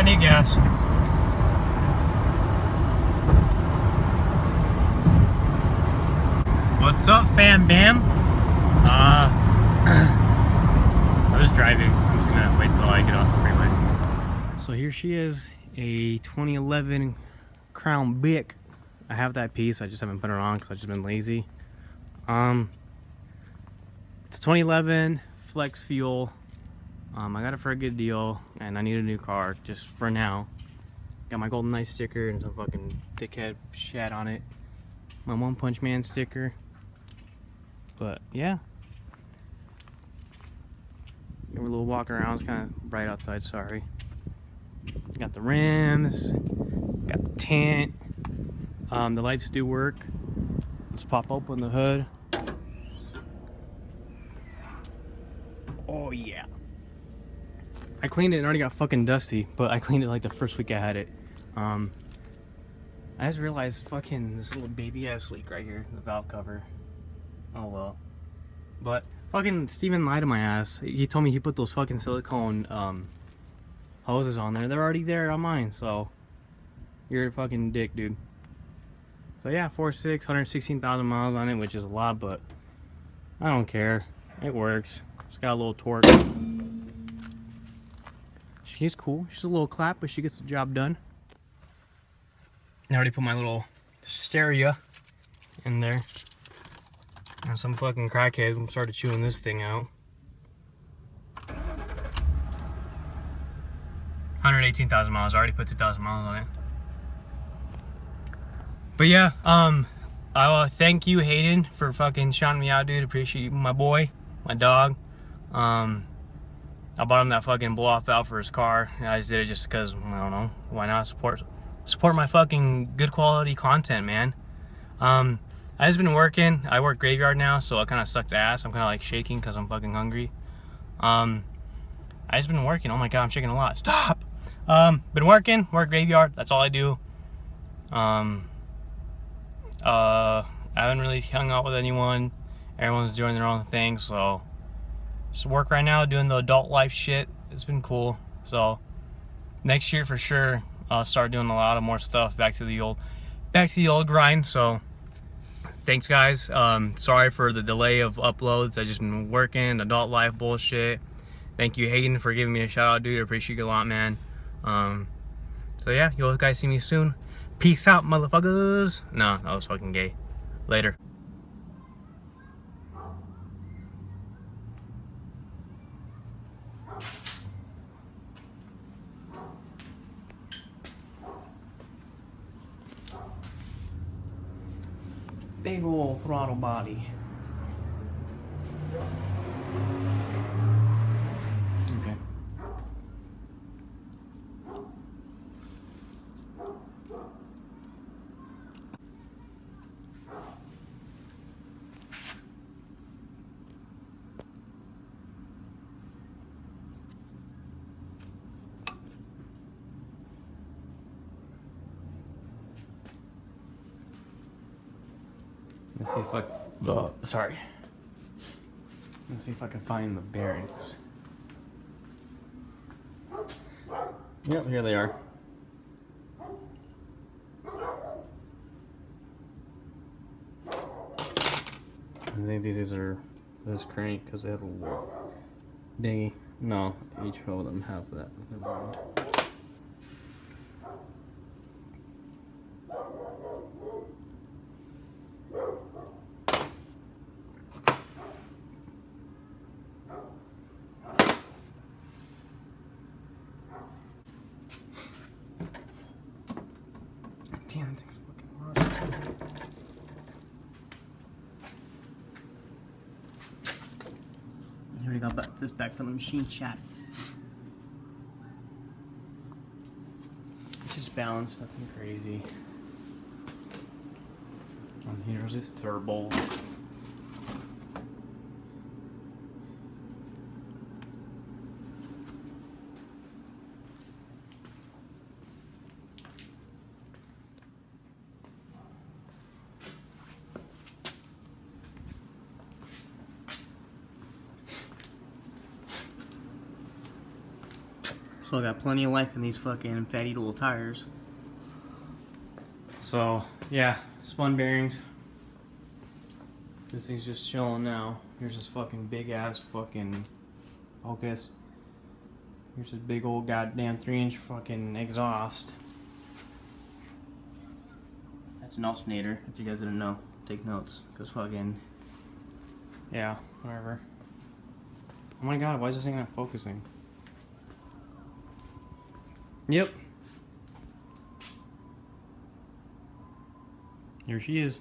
need gas. What's up, fam bam? I was driving. I'm just gonna wait till I get off the freeway. So here she is, a 2011 Crown Vic. I have that piece. I just haven't put it on because I've just been lazy. It's a 2011 flex fuel. I got it for a good deal, and I need a new car just for now. Got my Golden Knight sticker and some fucking dickhead shit on it. My One Punch Man sticker. But yeah. Give her a little walk around. It's kind of bright outside, sorry. Got the rims, got the tint. The lights do work. Let's pop open the hood. Oh yeah. I cleaned it and already got fucking dusty, but I cleaned it like the first week I had it. I just realized fucking this little baby ass leak right here in the valve cover. Oh well. But fucking Steven lied to my ass. He told me he put those fucking silicone hoses on there. They're already there on mine, so you're a fucking dick, dude. So yeah, 4.6, 116,000 miles on it, which is a lot, but I don't care. It works. It's got a little torque. She's cool. She's a little clap, but she gets the job done. I already put my little stereo in there. And some fucking crackhead started chewing this thing out. 118,000 miles. I already put 2,000 miles on it. But yeah, I thank you, Hayden, for fucking shouting me out, dude. Appreciate you, my boy, my dog. I bought him that fucking blow-off valve for his car. I just did it just because, I don't know, why not support my fucking good quality content, man. I just been working. I work graveyard now, so it kind of sucks ass. I'm kind of like shaking because I'm fucking hungry. I just been working. Oh my god, I'm shaking a lot. Stop! Been working, work graveyard. That's all I do. I haven't really hung out with anyone. Everyone's doing their own thing, so just work right now doing the adult life shit. It's been cool. So next year for sure I'll start doing a lot of more stuff, back to the old grind. So thanks guys. Sorry for the delay of uploads. I just been working adult life bullshit. Thank you, Hayden, for giving me a shout out, dude. I appreciate you a lot, man. So yeah, you'll guys see me soon. Peace out, motherfuckers. No, that was fucking gay. Later. Big ol' throttle body. Okay. Let's see if I sorry. Let's see if I can find the bearings. Yep, here they are. I think these are this crank because they have a little dingy. No, each of them have that. Never mind. Damn, that thing's fucking hard. I already got this back from the machine shop. It's just balanced, nothing crazy. And here's this turbo. So I got plenty of life in these fucking fatty little tires. So yeah, spun bearings. This thing's just chilling now. Here's this fucking big ass fucking focus. Here's this big old goddamn 3-inch fucking exhaust. That's an alternator, if you guys didn't know. Take notes, cause fucking, yeah, whatever. Oh my god, why is this thing not focusing? Yep. Here she is.